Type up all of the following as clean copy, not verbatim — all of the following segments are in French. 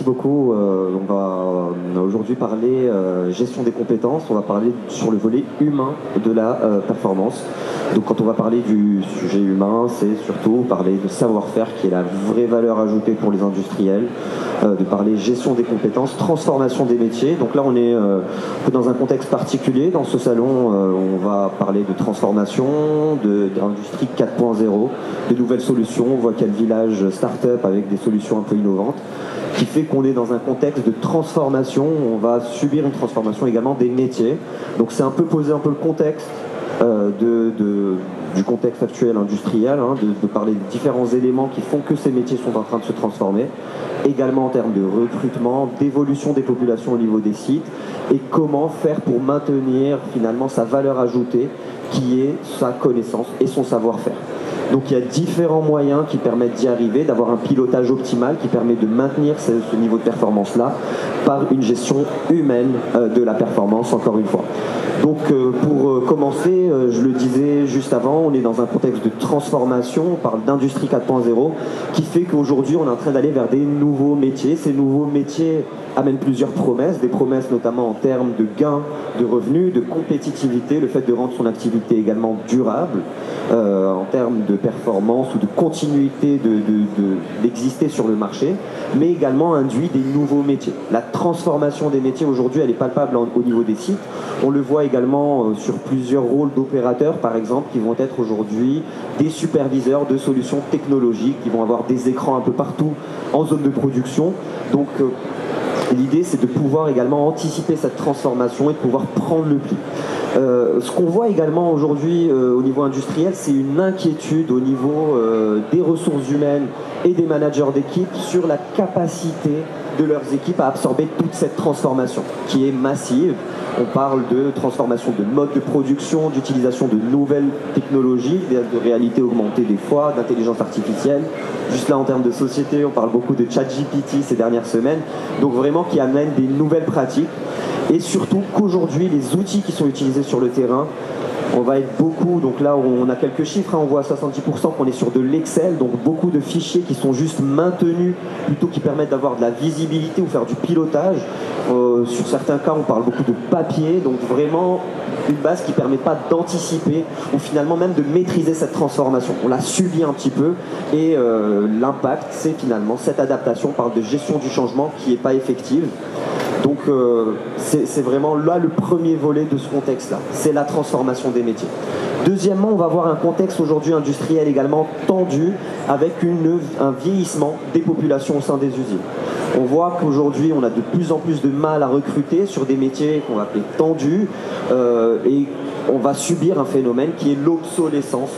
beaucoup. On va aujourd'hui parler gestion des compétences. On va parler sur le volet humain de la performance. Donc quand on va parler du sujet humain, c'est surtout parler de savoir-faire qui est la vraie valeur ajoutée pour les industriels, de parler gestion des compétences, transformation des métiers. Donc là on est dans un contexte particulier. Dans ce salon, on va parler de transformation, d'industrie 4.0, de nouvelles solutions. On voit qu'il y a le village start-up avec des solutions un peu innovantes, qui fait qu'on est dans un contexte de transformation. On va subir une transformation également des métiers. Donc c'est un peu poser un peu le contexte du contexte actuel industriel, de parler des différents éléments qui font que ces métiers sont en train de se transformer, également en termes de recrutement, d'évolution des populations au niveau des sites, et comment faire pour maintenir finalement sa valeur ajoutée, qui est sa connaissance et son savoir-faire. Donc il y a différents moyens qui permettent d'y arriver, d'avoir un pilotage optimal qui permet de maintenir ce niveau de performance-là par une gestion humaine de la performance, encore une fois. Donc pour commencer, je le disais juste avant, on est dans un contexte de transformation, on parle d'industrie 4.0, qui fait qu'aujourd'hui on est en train d'aller vers des nouveaux métiers. Ces nouveaux métiers amènent plusieurs promesses, des promesses notamment en termes de gains de revenus, de compétitivité, le fait de rendre son activité également durable, en termes de performance ou de continuité d'exister sur le marché, mais également induit des nouveaux métiers. La transformation des métiers aujourd'hui, elle est palpable au niveau des sites. On le voit également sur plusieurs rôles d'opérateurs, par exemple, qui vont être aujourd'hui des superviseurs de solutions technologiques, qui vont avoir des écrans un peu partout en zone de production. Donc l'idée, c'est de pouvoir également anticiper cette transformation et de pouvoir prendre le pli. Ce qu'on voit également aujourd'hui au niveau industriel, c'est une inquiétude au niveau des ressources humaines et des managers d'équipe sur la capacité de leurs équipes à absorber toute cette transformation qui est massive. On parle de transformation de mode de production, d'utilisation de nouvelles technologies, de réalité augmentée des fois, d'intelligence artificielle. Juste là, en termes de société, on parle beaucoup de ChatGPT ces dernières semaines. Donc vraiment qui amène des nouvelles pratiques. Et surtout qu'aujourd'hui, les outils qui sont utilisés sur le terrain, on va être beaucoup, donc là on a quelques chiffres, on voit à 70% qu'on est sur de l'Excel, donc beaucoup de fichiers qui sont juste maintenus, plutôt qui permettent d'avoir de la visibilité ou faire du pilotage. Sur certains cas, on parle beaucoup de papier, donc vraiment une base qui ne permet pas d'anticiper ou finalement même de maîtriser cette transformation. On l'a subi un petit peu et l'impact, c'est finalement cette adaptation. On parle de gestion du changement qui n'est pas effective. Donc c'est vraiment là le premier volet de ce contexte-là, c'est la transformation des métiers. Deuxièmement, on va avoir un contexte aujourd'hui industriel également tendu avec un vieillissement des populations au sein des usines. On voit qu'aujourd'hui, on a de plus en plus de mal à recruter sur des métiers qu'on va appeler tendus et on va subir un phénomène qui est l'obsolescence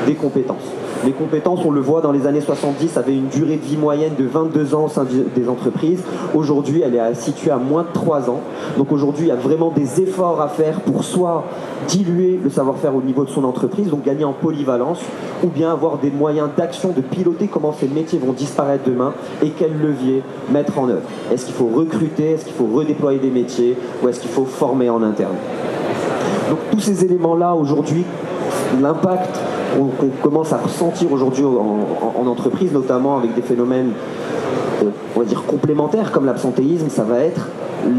des compétences. Les compétences, on le voit dans les années 70, avaient une durée de vie moyenne de 22 ans au sein des entreprises. Aujourd'hui, elle est située à moins de 3 ans. Donc aujourd'hui, il y a vraiment des efforts à faire pour soit diluer le savoir-faire au niveau de son entreprise, donc gagner en polyvalence, ou bien avoir des moyens d'action, de piloter comment ces métiers vont disparaître demain et quels leviers mettre en œuvre. Est-ce qu'il faut recruter, est-ce qu'il faut redéployer des métiers, ou est-ce qu'il faut former en interne? Donc tous ces éléments-là, aujourd'hui, l'impact qu'on commence à ressentir aujourd'hui en entreprise, notamment avec des phénomènes, on va dire, complémentaires comme l'absentéisme, ça va être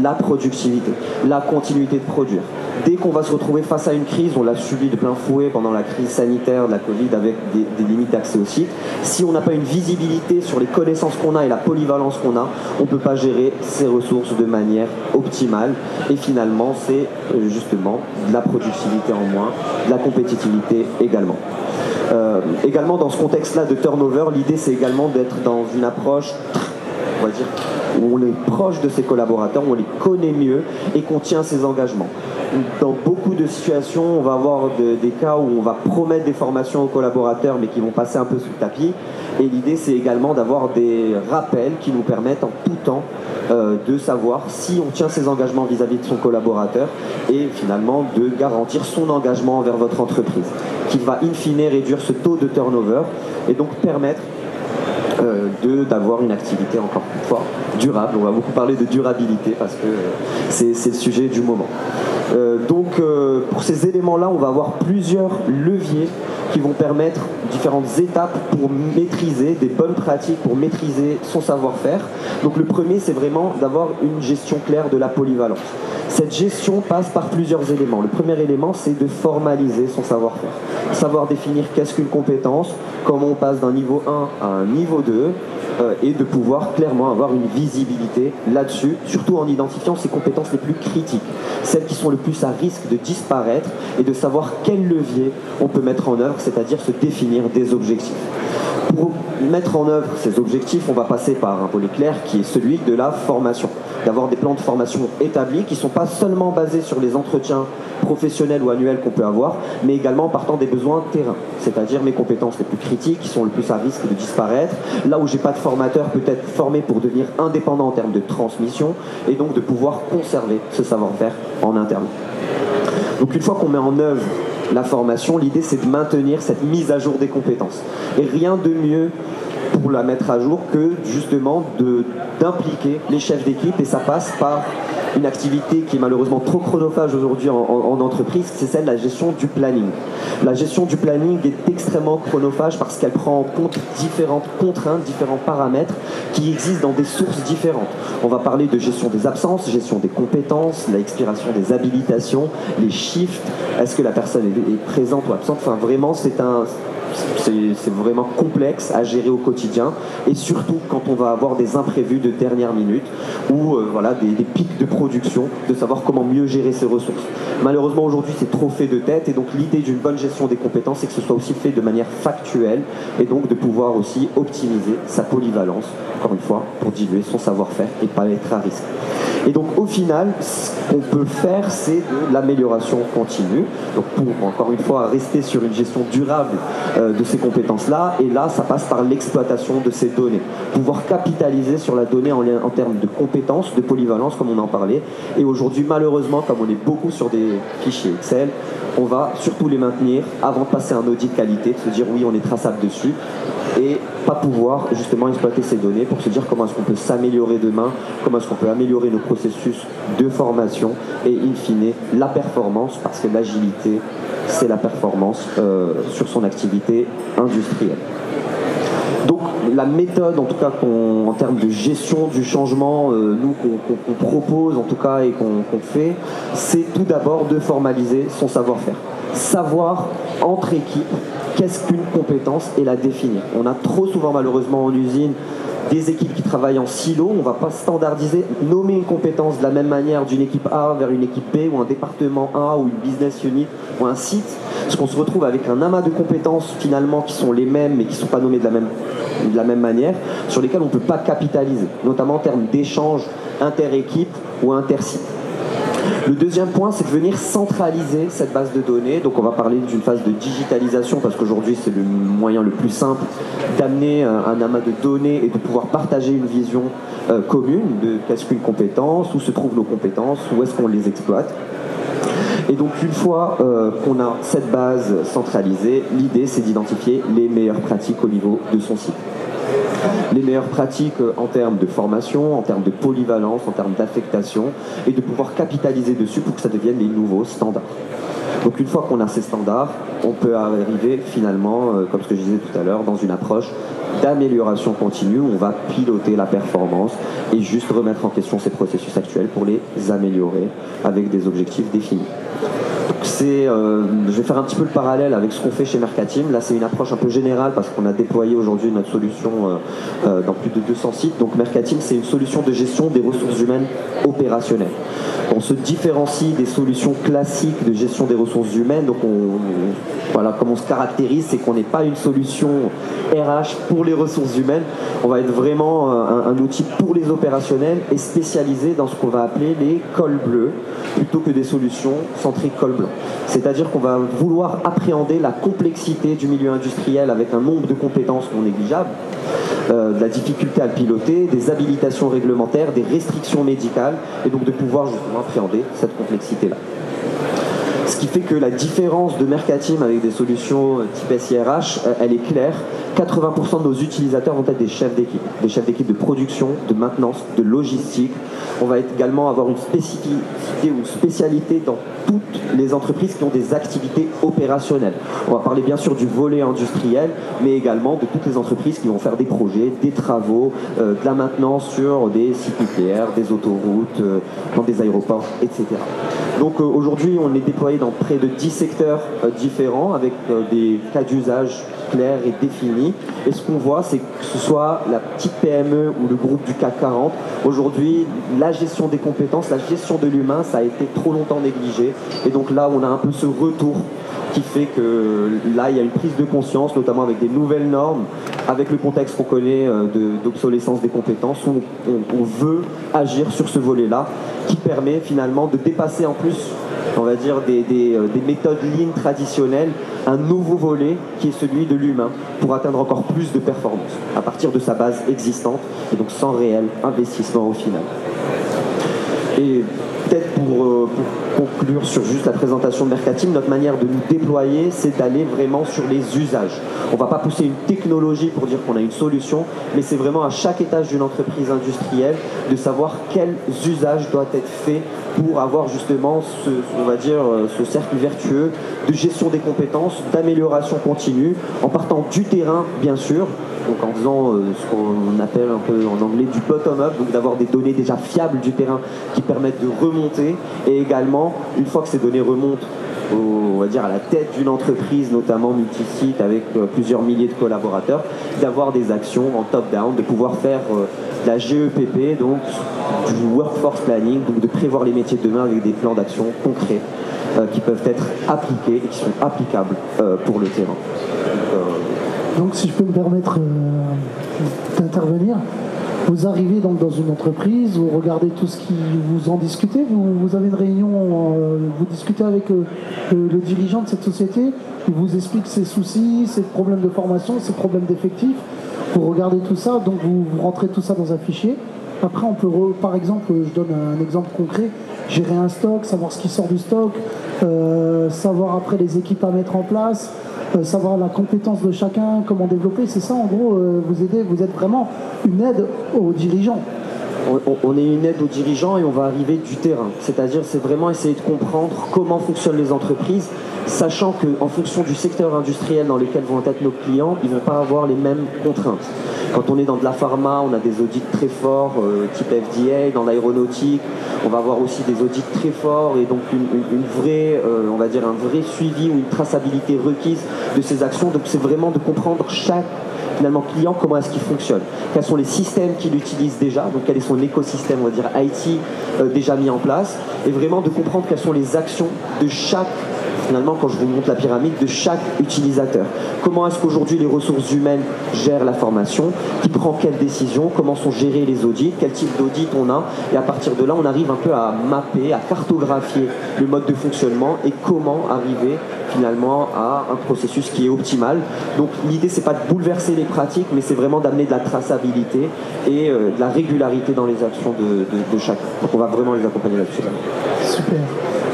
la productivité, la continuité de produire. Dès qu'on va se retrouver face à une crise, on l'a subi de plein fouet pendant la crise sanitaire de la Covid avec des limites d'accès au site, si on n'a pas une visibilité sur les connaissances qu'on a et la polyvalence qu'on a, on ne peut pas gérer ces ressources de manière optimale. Et finalement, c'est justement de la productivité en moins, de la compétitivité également. Également dans ce contexte-là de turnover, l'idée c'est également d'être dans une approche, on va dire, où on est proche de ses collaborateurs, où on les connaît mieux et qu'on tient ses engagements. Dans beaucoup de situations, on va avoir des cas où on va promettre des formations aux collaborateurs mais qui vont passer un peu sous le tapis. Et l'idée c'est également d'avoir des rappels qui nous permettent en tout temps de savoir si on tient ses engagements vis-à-vis de son collaborateur et finalement de garantir son engagement envers votre entreprise, qui va in fine réduire ce taux de turnover et donc permettre d'avoir une activité encore une fois durable. On va beaucoup parler de durabilité parce que c'est le sujet du moment. Pour ces éléments-là, on va avoir plusieurs leviers qui vont permettre différentes étapes pour maîtriser des bonnes pratiques, pour maîtriser son savoir-faire. Donc le premier, c'est vraiment d'avoir une gestion claire de la polyvalence. Cette gestion passe par plusieurs éléments. Le premier élément, c'est de formaliser son savoir-faire. Savoir définir qu'est-ce qu'une compétence, comment on passe d'un niveau 1 à un niveau 2, et de pouvoir clairement avoir une visibilité là-dessus, surtout en identifiant ces compétences les plus critiques, celles qui sont le plus à risque de disparaître, et de savoir quel levier on peut mettre en œuvre, c'est-à-dire se définir des objectifs. Pour mettre en œuvre ces objectifs, on va passer par un volet clair qui est celui de la formation. D'avoir des plans de formation établis qui ne sont pas seulement basés sur les entretiens professionnels ou annuels qu'on peut avoir, mais également partant des besoins terrain, c'est-à-dire mes compétences les plus critiques qui sont le plus à risque de disparaître, là où j'ai pas de formateur peut-être formé pour devenir indépendant en termes de transmission, et donc de pouvoir conserver ce savoir-faire en interne. Donc une fois qu'on met en œuvre la formation, l'idée c'est de maintenir cette mise à jour des compétences. Et rien de mieux pour la mettre à jour que justement d'impliquer les chefs d'équipe, et ça passe par une activité qui est malheureusement trop chronophage aujourd'hui en entreprise, c'est celle de la gestion du planning. La gestion du planning est extrêmement chronophage parce qu'elle prend en compte différentes contraintes, différents paramètres qui existent dans des sources différentes. On va parler de gestion des absences, gestion des compétences, l'expiration des habilitations, les shifts, est-ce que la personne est présente ou absente, enfin vraiment c'est vraiment complexe à gérer au quotidien, et surtout quand on va avoir des imprévus de dernière minute ou des pics de production, de savoir comment mieux gérer ses ressources. Malheureusement aujourd'hui c'est trop fait de tête, et donc l'idée d'une bonne gestion des compétences c'est que ce soit aussi fait de manière factuelle, et donc de pouvoir aussi optimiser sa polyvalence, encore une fois, pour diluer son savoir-faire et pas être à risque. Et donc au final, ce qu'on peut faire, c'est de l'amélioration continue. Donc pour, encore une fois, rester sur une gestion durable de ces compétences-là, et là, ça passe par l'exploitation de ces données. Pouvoir capitaliser sur la donnée en termes de compétences, de polyvalence, comme on en parlait. Et aujourd'hui, malheureusement, comme on est beaucoup sur des fichiers Excel, on va surtout les maintenir avant de passer un audit qualité, de se dire oui, on est traçable dessus, et pas pouvoir justement exploiter ces données pour se dire comment est-ce qu'on peut s'améliorer demain, comment est-ce qu'on peut améliorer nos processus de formation, et in fine la performance, parce que l'agilité c'est la performance sur son activité industrielle. Donc la méthode en tout cas en termes de gestion du changement, nous qu'on propose en tout cas et qu'on fait, c'est tout d'abord de formaliser son savoir-faire. Savoir entre équipes qu'est-ce qu'une compétence et la définir. On a trop souvent malheureusement en usine des équipes qui travaillent en silo, on ne va pas standardiser, nommer une compétence de la même manière d'une équipe A vers une équipe B, ou un département A, ou une business unit, ou un site, parce qu'on se retrouve avec un amas de compétences finalement qui sont les mêmes mais qui ne sont pas nommées de la même manière, sur lesquelles on ne peut pas capitaliser, notamment en termes d'échanges inter-équipe ou inter-site. Le deuxième point, c'est de venir centraliser cette base de données. Donc on va parler d'une phase de digitalisation, parce qu'aujourd'hui c'est le moyen le plus simple d'amener un amas de données et de pouvoir partager une vision commune de qu'est-ce qu'une compétence, où se trouvent nos compétences, où est-ce qu'on les exploite. Et donc une fois qu'on a cette base centralisée, l'idée c'est d'identifier les meilleures pratiques au niveau de son site. Les meilleures pratiques en termes de formation, en termes de polyvalence, en termes d'affectation, et de pouvoir capitaliser dessus pour que ça devienne les nouveaux standards. Donc une fois qu'on a ces standards, on peut arriver finalement, comme ce que je disais tout à l'heure, dans une approche d'amélioration continue où on va piloter la performance et juste remettre en question ces processus actuels pour les améliorer avec des objectifs définis. Je vais faire un petit peu le parallèle avec ce qu'on fait chez Mercatim. Là, c'est une approche un peu générale parce qu'on a déployé aujourd'hui notre solution dans plus de 200 sites. Donc Mercatim, c'est une solution de gestion des ressources humaines opérationnelles. On se différencie des solutions classiques de gestion des ressources humaines. Donc comme on se caractérise, c'est qu'on n'est pas une solution RH pour les ressources humaines. On va être vraiment un outil pour les opérationnels et spécialisé dans ce qu'on va appeler les cols bleus plutôt que des solutions centrées col blanc. C'est-à-dire qu'on va vouloir appréhender la complexité du milieu industriel avec un nombre de compétences non négligeables, de la difficulté à le piloter, des habilitations réglementaires, des restrictions médicales, et donc de pouvoir justement appréhender cette complexité-là. Ce qui fait que la différence de Mercatim avec des solutions type SIRH, elle est claire. 80% de nos utilisateurs vont être des chefs d'équipe de production, de maintenance, de logistique. On va également avoir une spécificité ou spécialité dans toutes les entreprises qui ont des activités opérationnelles. On va parler bien sûr du volet industriel, mais également de toutes les entreprises qui vont faire des projets, des travaux, de la maintenance sur des sites nucléaires, des autoroutes, dans des aéroports, etc. Donc aujourd'hui, on est déployé dans près de 10 secteurs différents avec des cas d'usage clairs et définis. Et ce qu'on voit, c'est que ce soit la petite PME ou le groupe du CAC 40, aujourd'hui, la gestion des compétences, la gestion de l'humain, ça a été trop longtemps négligé. Et donc là, on a un peu ce retour qui fait que là, il y a une prise de conscience, notamment avec des nouvelles normes, avec le contexte qu'on connaît d'obsolescence des compétences, où on veut agir sur ce volet-là, qui permet finalement de dépasser en plus, on va dire, des méthodes lean traditionnelles, un nouveau volet qui est celui de l'humain, pour atteindre encore plus de performance, à partir de sa base existante, et donc sans réel investissement au final. Et peut-être pour conclure sur juste la présentation de Mercatim, notre manière de nous déployer, c'est d'aller vraiment sur les usages. On ne va pas pousser une technologie pour dire qu'on a une solution, mais c'est vraiment à chaque étage d'une entreprise industrielle de savoir quels usages doivent être faits pour avoir justement ce cercle vertueux de gestion des compétences, d'amélioration continue, en partant du terrain bien sûr, donc en faisant ce qu'on appelle un peu en anglais du bottom-up, donc d'avoir des données déjà fiables du terrain qui permettent de remonter, et également, une fois que ces données remontent on va dire à la tête d'une entreprise, notamment multisite avec plusieurs milliers de collaborateurs, d'avoir des actions en top-down, de pouvoir faire de la GEPP, donc du workforce planning, donc de prévoir les métiers de demain avec des plans d'action concrets qui peuvent être appliqués et qui sont applicables pour le terrain. Donc si je peux me permettre d'intervenir, vous arrivez donc dans une entreprise, vous regardez tout ce qui vous en discutez, vous avez une réunion, vous discutez avec le dirigeant de cette société, il vous explique ses soucis, ses problèmes de formation, ses problèmes d'effectifs, vous regardez tout ça, donc vous rentrez tout ça dans un fichier. Après on peut, par exemple, je donne un exemple concret, gérer un stock, savoir ce qui sort du stock, savoir après les équipes à mettre en place, savoir la compétence de chacun, comment développer, c'est ça en gros, vous êtes vraiment une aide aux dirigeants. On est une aide aux dirigeants et on va arriver du terrain, c'est-à-dire c'est vraiment essayer de comprendre comment fonctionnent les entreprises, sachant qu'en fonction du secteur industriel dans lequel vont être nos clients, ils ne vont pas avoir les mêmes contraintes. Quand on est dans de la pharma, on a des audits très forts, type FDA, dans l'aéronautique, on va avoir aussi des audits très forts et donc une vraie, on va dire un vrai suivi ou une traçabilité requise de ces actions. Donc c'est vraiment de comprendre chaque finalement client, comment est-ce qu'il fonctionne, quels sont les systèmes qu'il utilise déjà, donc quel est son écosystème, on va dire IT déjà mis en place, et vraiment de comprendre quelles sont les actions de chaque, finalement quand je vous montre la pyramide, de chaque utilisateur. Comment est-ce qu'aujourd'hui les ressources humaines gèrent la formation, qui prend quelles décisions, comment sont gérés les audits, quel type d'audit on a, et à partir de là on arrive un peu à mapper, à cartographier le mode de fonctionnement et comment arriver finalement à un processus qui est optimal. Donc l'idée c'est pas de bouleverser les pratiques, mais c'est vraiment d'amener de la traçabilité et de la régularité dans les actions de chacun. Donc on va vraiment les accompagner là-dessus. Super.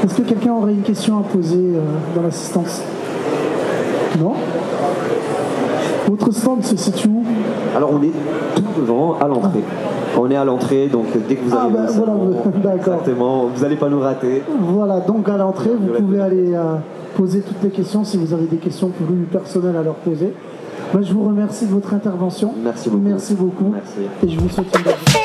Est-ce que quelqu'un aurait une question à poser dans l'assistance? Non? Votre stand se situe où? Alors on est tout devant, à l'entrée. On est à l'entrée, donc dès que vous arrivez au salon, d'accord. Exactement, vous n'allez pas nous rater. Voilà, donc à l'entrée, vous pouvez aller poser toutes les questions si vous avez des questions plus personnelles à leur poser. Moi, je vous remercie de votre intervention. Merci beaucoup. Merci beaucoup. Merci. Et je vous souhaite une bonne journée.